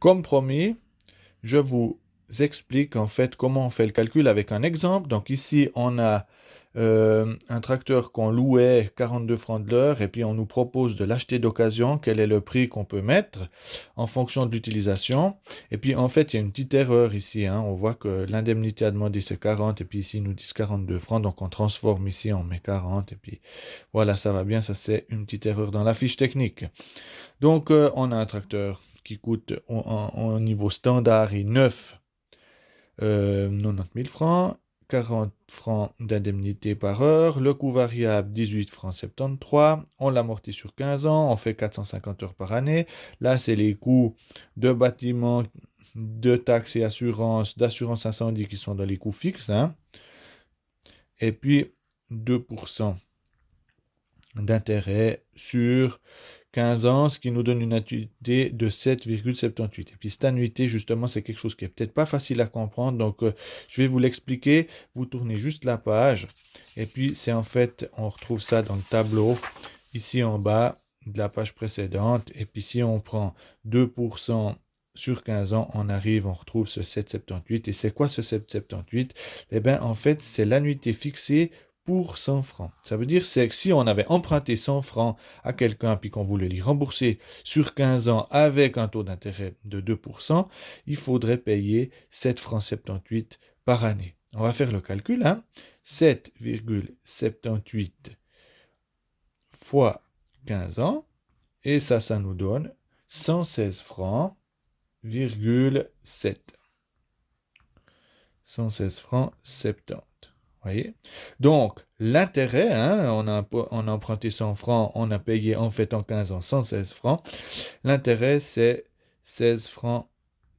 Comme promis, je vous explique en fait comment on fait le calcul avec un exemple. Donc ici, on a un tracteur qu'on louait 42 francs de l'heure et puis on nous propose de l'acheter d'occasion. Quel est le prix qu'on peut mettre en fonction de l'utilisation? Et puis en fait, il y a une petite erreur ici, hein. On voit que l'indemnité à demander c'est 40 et puis ici ils nous disent 42 francs. Donc on transforme ici, on met 40 et puis voilà, ça va bien. Ça c'est une petite erreur dans la fiche technique. Donc on a un tracteur qui coûte au niveau standard et neuf 90 000 francs, 40 francs d'indemnité par heure, le coût variable 18 francs 73, on l'amortit sur 15 ans, on fait 450 heures par année. Là, c'est les coûts de bâtiment, de taxes et assurances, d'assurance incendie qui sont dans les coûts fixes, hein. Et puis 2% d'intérêt sur 15 ans, ce qui nous donne une annuité de 7,78. Et puis cette annuité, justement, c'est quelque chose qui est peut-être pas facile à comprendre. Donc, je vais vous l'expliquer. Vous tournez juste la page. Et puis, c'est en fait, on retrouve ça dans le tableau, ici en bas de la page précédente. Et puis, si on prend 2% sur 15 ans, on retrouve ce 7,78. Et c'est quoi ce 7,78? Eh bien, en fait, c'est l'annuité fixée pour 100 francs. Ça veut dire c'est que si on avait emprunté 100 francs à quelqu'un puis qu'on voulait lui rembourser sur 15 ans avec un taux d'intérêt de 2%, il faudrait payer 7 francs 78 par année. On va faire le calcul, hein. 7,78 fois 15 ans, et ça nous donne 116 francs, 7. 116 francs 70. Voyez? Donc, l'intérêt, hein, on a emprunté 100 francs, on a payé en fait en 15 ans 116 francs. L'intérêt, c'est 16 francs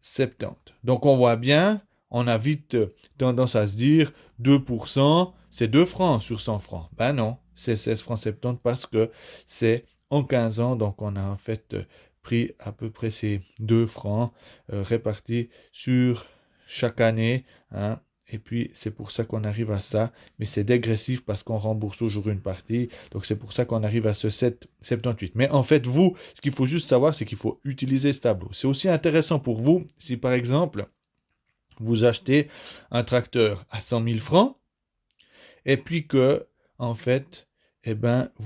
70. Donc, on voit bien, on a vite tendance à se dire 2%, c'est 2 francs sur 100 francs. Ben non, c'est 16 francs 70 parce que c'est en 15 ans. Donc, on a en fait pris à peu près ces 2 francs répartis sur chaque année, hein. Et puis, c'est pour ça qu'on arrive à ça. Mais c'est dégressif parce qu'on rembourse toujours une partie. Donc, c'est pour ça qu'on arrive à ce 7,78. Mais en fait, vous, ce qu'il faut juste savoir, c'est qu'il faut utiliser ce tableau. C'est aussi intéressant pour vous si, par exemple, vous achetez un tracteur à 100 000 francs et puis que, en fait, eh ben, ils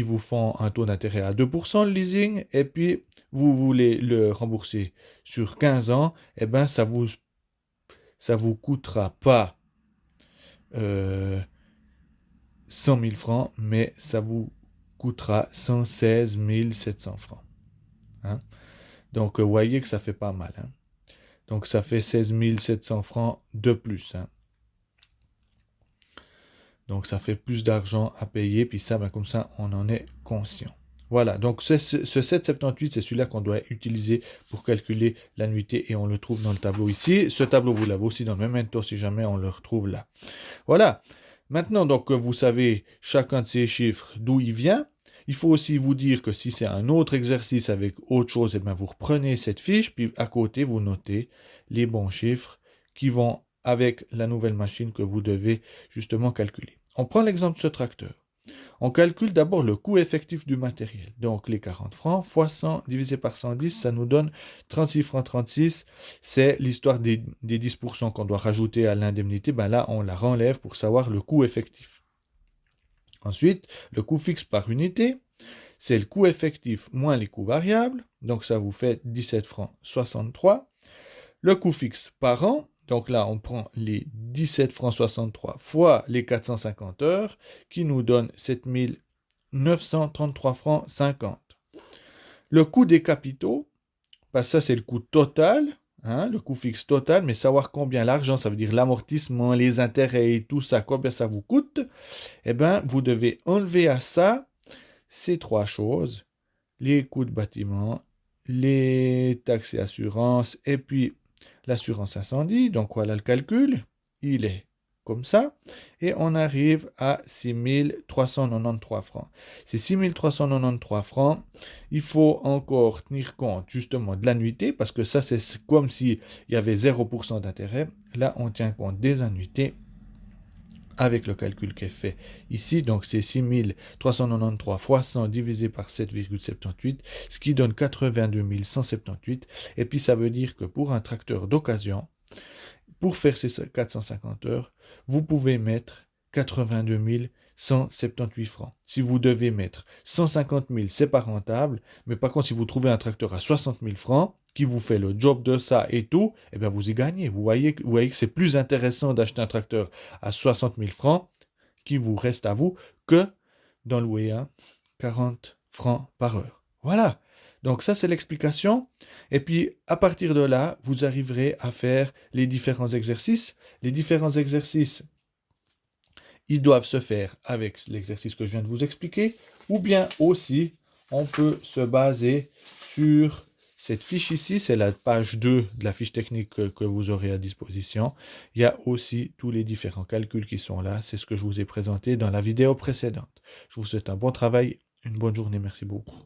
vous font un taux d'intérêt à 2% le leasing, et puis vous voulez le rembourser sur 15 ans, eh ben, ça vous coûtera pas euh, 100 000 francs, mais ça vous coûtera 116 700 francs, hein. Donc, vous voyez que ça fait pas mal, hein. Donc, ça fait 16 700 francs de plus, hein. Donc, ça fait plus d'argent à payer, puis ça, ben, comme ça, on en est conscient. Voilà, donc ce 7,78, c'est celui-là qu'on doit utiliser pour calculer l'annuité et on le trouve dans le tableau ici. Ce tableau, vous l'avez aussi dans le même tour si jamais on le retrouve là. Voilà. Maintenant, donc, vous savez chacun de ces chiffres d'où il vient. Il faut aussi vous dire que si c'est un autre exercice avec autre chose, eh bien, vous reprenez cette fiche, puis à côté, vous notez les bons chiffres qui vont avec la nouvelle machine que vous devez justement calculer. On prend l'exemple de ce tracteur. On calcule d'abord le coût effectif du matériel. Donc les 40 francs fois 100 divisé par 110, ça nous donne 36 francs 36. C'est l'histoire des 10% qu'on doit rajouter à l'indemnité. Ben là, on la renlève pour savoir le coût effectif. Ensuite, le coût fixe par unité, c'est le coût effectif moins les coûts variables. Donc ça vous fait 17 francs 63. Le coût fixe par an, donc là, on prend les 17 francs 63 fois les 450 heures, qui nous donne 7 933 francs 50. Le coût des capitaux, parce que ça, c'est le coût total, hein, le coût fixe total, mais savoir combien l'argent, ça veut dire l'amortissement, les intérêts et tout ça, combien ça vous coûte, eh bien, vous devez enlever à ça ces trois choses, les coûts de bâtiment, les taxes et assurances, et puis l'assurance incendie. Donc voilà le calcul, il est comme ça, et on arrive à 6 393 francs. Ces 6 393 francs, il faut encore tenir compte justement de l'annuité, parce que ça c'est comme s'il y avait 0% d'intérêt. Là, on tient compte des annuités. avec le calcul qui est fait ici. Donc, c'est 6393 fois 100 divisé par 7,78, ce qui donne 82 178. Et puis, ça veut dire que pour un tracteur d'occasion, pour faire ces 450 heures, vous pouvez mettre 82 178 francs. Si vous devez mettre 150 000, c'est pas rentable. Mais par contre, si vous trouvez un tracteur à 60 000 francs, qui vous fait le job de ça et tout, eh bien vous y gagnez. Vous voyez que c'est plus intéressant d'acheter un tracteur à 60 000 francs qui vous reste à vous que d'en louer un 40 francs par heure. Voilà. Donc ça, c'est l'explication. Et puis, à partir de là, vous arriverez à faire les différents exercices. Les différents exercices, ils doivent se faire avec l'exercice que je viens de vous expliquer, ou bien aussi, on peut se baser sur cette fiche ici, c'est la page 2 de la fiche technique que vous aurez à disposition. Il y a aussi tous les différents calculs qui sont là, c'est ce que je vous ai présenté dans la vidéo précédente. Je vous souhaite un bon travail, une bonne journée, merci beaucoup.